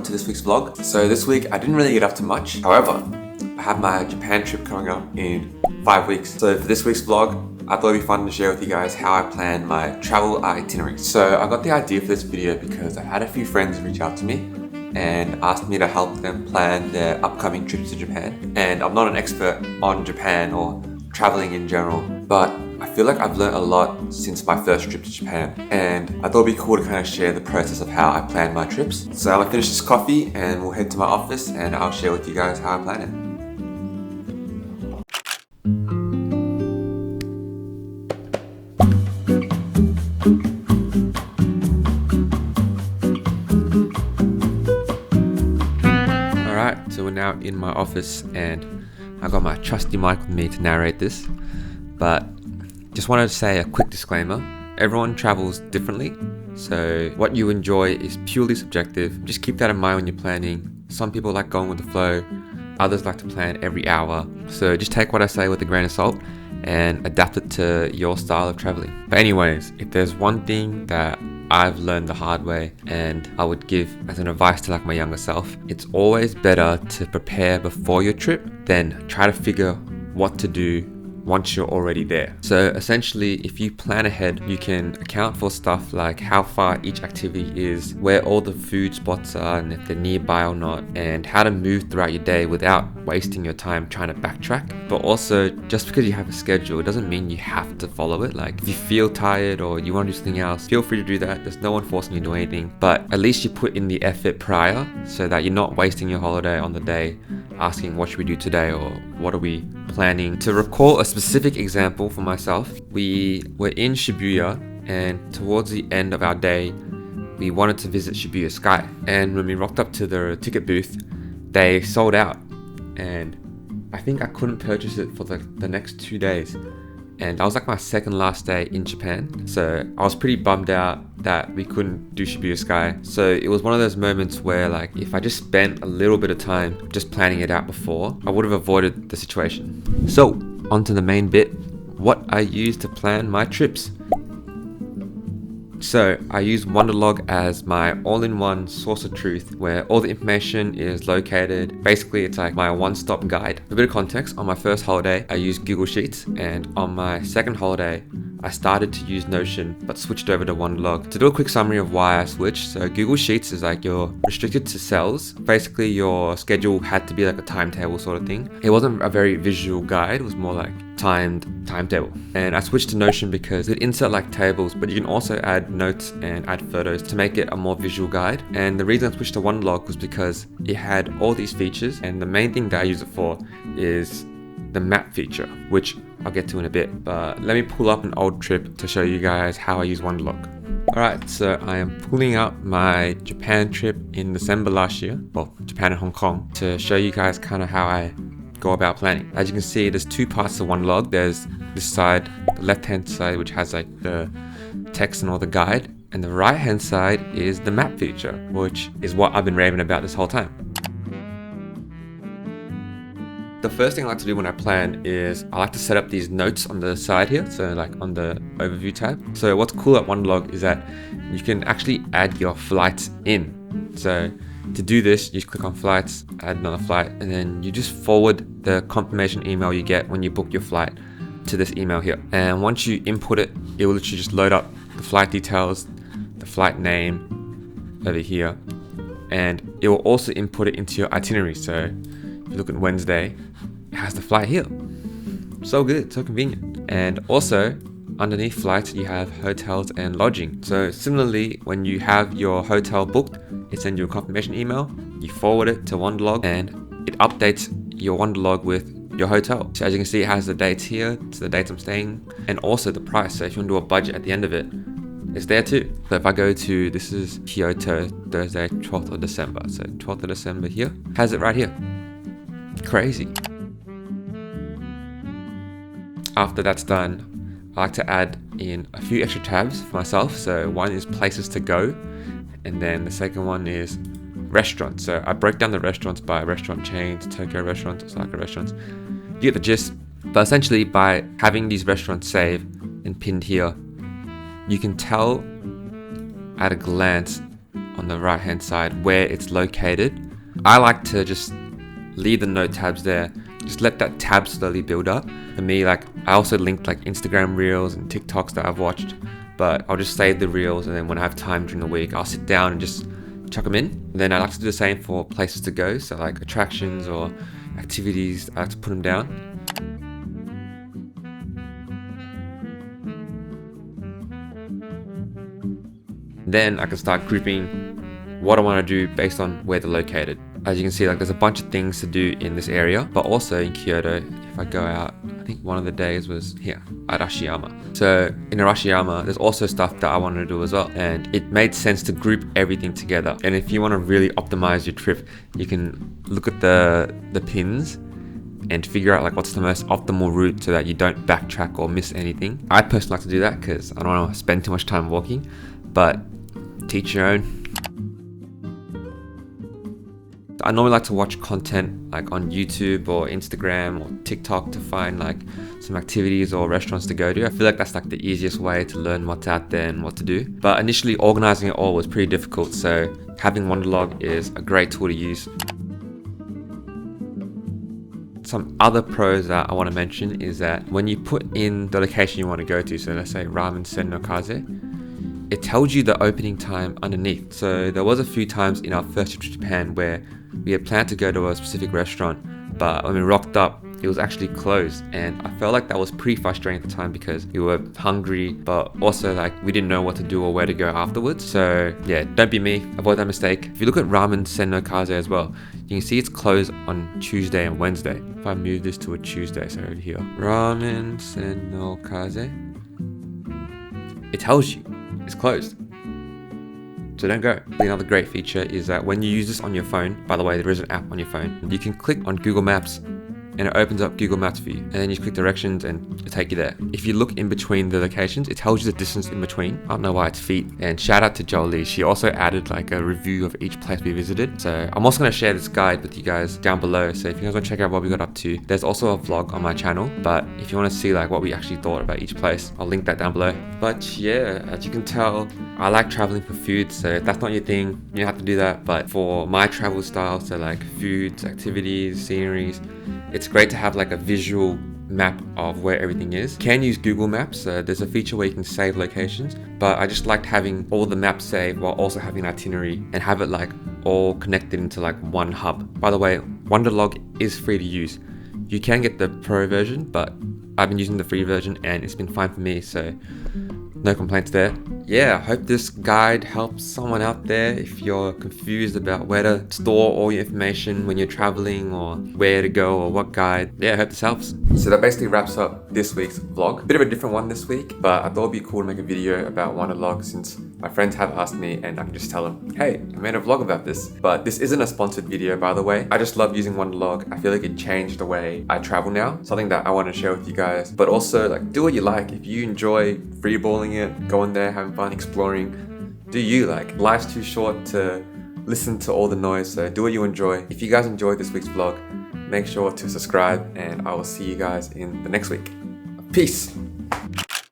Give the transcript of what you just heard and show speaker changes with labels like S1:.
S1: to this week's vlog. So this week I didn't really get up to much. However, I have my Japan trip coming up in 5 weeks. So for this week's vlog, I thought it'd be fun to share with you guys how I plan my travel itinerary. So I got the idea for this video because I had a few friends reach out to me and asked me to help them plan their upcoming trips to Japan. And I'm not an expert on Japan or traveling in general, but I feel like I've learned a lot since my first trip to Japan, and I thought it'd be cool to kind of share the process of how I plan my trips. So I'm gonna finish this coffee and we'll head to my office and I'll share with you guys how I plan it. Alright, so we're now in my office and I got my trusty mic with me to narrate this, but just wanted to say a quick disclaimer. Everyone travels differently, so what you enjoy is purely subjective. Just keep that in mind when you're planning. Some people like going with the flow, others like to plan every hour. So just take what I say with a grain of salt and adapt it to your style of traveling. But anyways, if there's one thing that I've learned the hard way and I would give as an advice to like my younger self, it's always better to prepare before your trip than try to figure what to do once you're already there. So essentially, if you plan ahead, you can account for stuff like how far each activity is, where all the food spots are and if they're nearby or not, and how to move throughout your day without wasting your time trying to backtrack. But also, just because you have a schedule, it doesn't mean you have to follow it. Like if you feel tired or you want to do something else, feel free to do that. There's no one forcing you to do anything, but at least you put in the effort prior so that you're not wasting your holiday on the day asking what should we do today or what are we planning. To recall a specific example for myself, we were in Shibuya and towards the end of our day we wanted to visit Shibuya Sky, and when we rocked up to the ticket booth they sold out and I think I couldn't purchase it for the next 2 days, and that was like my second last day in Japan, so I was pretty bummed out that we couldn't do Shibuya Sky. So it was one of those moments where like if I just spent a little bit of time just planning it out before, I would have avoided the situation. So onto the main bit, what I use to plan my trips. So I use Wanderlog as my all-in-one source of truth where all the information is located. Basically it's like my one-stop guide. A bit of context, on my first holiday I used Google Sheets, and on my second holiday I started to use Notion but switched over to Wanderlog. To do a quick summary of why I switched, so Google Sheets is like you're restricted to cells. Basically your schedule had to be like a timetable sort of thing. It wasn't a very visual guide, it was more like timetable. And I switched to Notion because it insert like tables, but you can also add notes and add photos to make it a more visual guide. And the reason I switched to Wanderlog was because it had all these features, and the main thing that I use it for is the map feature, which I'll get to in a bit. But let me pull up an old trip to show you guys how I use Wanderlog. Alright, so I am pulling up my Japan trip in December last year, well, Japan and Hong Kong, to show you guys kind of how I go about planning. As you can see, there's two parts to Wanderlog. There's this side, the left hand side, which has like the text and all the guide, and the right hand side is the map feature, which is what I've been raving about this whole time. The first thing I like to do when I plan is I like to set up these notes on the side here, so like on the overview tab. So what's cool at Wanderlog is that you can actually add your flights in. So to do this, you just click on flights, add another flight, and then you just forward the confirmation email you get when you book your flight to this email here. And once you input it, it will literally just load up the flight details, the flight name over here, and it will also input it into your itinerary. So if you look at Wednesday, it has the flight here. So good, so convenient. And also underneath flights you have hotels and lodging. So similarly, when you have your hotel booked, it sends you a confirmation email, you forward it to Wanderlog, and it updates your Wanderlog with your hotel. So as you can see, it has the dates here, it's the dates I'm staying, and also the price. So if you want to do a budget at the end of it, it's there too. So if I go to, this is Kyoto, Thursday, 12th of December. So 12th of December here, has it right here. Crazy. After that's done, I like to add in a few extra tabs for myself. So one is places to go, and then the second one is restaurants. So I break down the restaurants by restaurant chains, Tokyo restaurants, Osaka restaurants. You get the gist. But essentially by having these restaurants saved and pinned here, you can tell at a glance on on the right hand side where it's located. I like to just leave the note tabs there, just let that tab slowly build up. For me, like I also linked like Instagram reels and TikToks that I've watched, but I'll just save the reels, and then when I have time during the week, I'll sit down and just chuck them in. And then I like to do the same for places to go, so like attractions or activities, I like to put them down. Then I can start grouping what I want to do based on where they're located. As you can see, like there's a bunch of things to do in this area, but also in Kyoto, if I go out, I think one of the days was here, Arashiyama. So in Arashiyama, there's also stuff that I wanted to do as well, and it made sense to group everything together. And if you want to really optimize your trip, you can look at the pins and figure out like what's the most optimal route so that you don't backtrack or miss anything. I personally like to do that because I don't want to spend too much time walking, but teach your own. I normally like to watch content like on YouTube or Instagram or TikTok to find like some activities or restaurants to go to. I feel like that's like the easiest way to learn what's out there and what to do. But initially organizing it all was pretty difficult, so having Wanderlog is a great tool to use. Some other pros that I want to mention is that when you put in the location you want to go to, so let's say Ramen Sen no Kaze, it tells you the opening time underneath. So there was a few times in our first trip to Japan where we had planned to go to a specific restaurant, but when we rocked up, it was actually closed, and I felt like that was pretty frustrating at the time because we were hungry, but also like we didn't know what to do or where to go afterwards. So yeah, don't be me, avoid that mistake. If you look at Ramen Sen no Kaze as well, you can see it's closed on Tuesday and Wednesday. If I move this to a Tuesday, so over here, Ramen Sen no Kaze, it tells you it's closed, so don't go. Another great feature is that when you use this on your phone, by the way, there is an app on your phone, you can click on Google Maps and it opens up Google Maps for you, and then you click directions and it'll take you there. If you look in between the locations, it tells you the distance in between. I don't know why it's feet. And shout out to Jolie, she also added like a review of each place we visited. So I'm also going to share this guide with you guys down below, so if you guys want to check out what we got up to, there's also a vlog on my channel, but if you want to see like what we actually thought about each place, I'll link that down below. But yeah, as you can tell, I like traveling for food, so if that's not your thing, you don't have to do that. But for my travel style, so like foods, activities, sceneries, it's great to have like a visual map of where everything is. You can use Google Maps, there's a feature where you can save locations, but I just liked having all the maps saved while also having an itinerary and have it like all connected into like one hub. By the way, Wanderlog is free to use. You can get the pro version, but I've been using the free version and it's been fine for me, so no complaints there. Yeah, I hope this guide helps someone out there if you're confused about where to store all your information when you're traveling or where to go or what guide. Yeah, I hope this helps. So that basically wraps up this week's vlog. Bit of a different one this week, but I thought it'd be cool to make a video about Wanderlog since my friends have asked me and I can just tell them, hey, I made a vlog about this. But this isn't a sponsored video, by the way. I just love using Wanderlog. I feel like it changed the way I travel now. Something that I want to share with you guys. But also, like, do what you like. If you enjoy freeballing it, going there, having fun, exploring, do you. Like, life's too short to listen to all the noise, so do what you enjoy. If you guys enjoyed this week's vlog, make sure to subscribe and I will see you guys in the next week. Peace!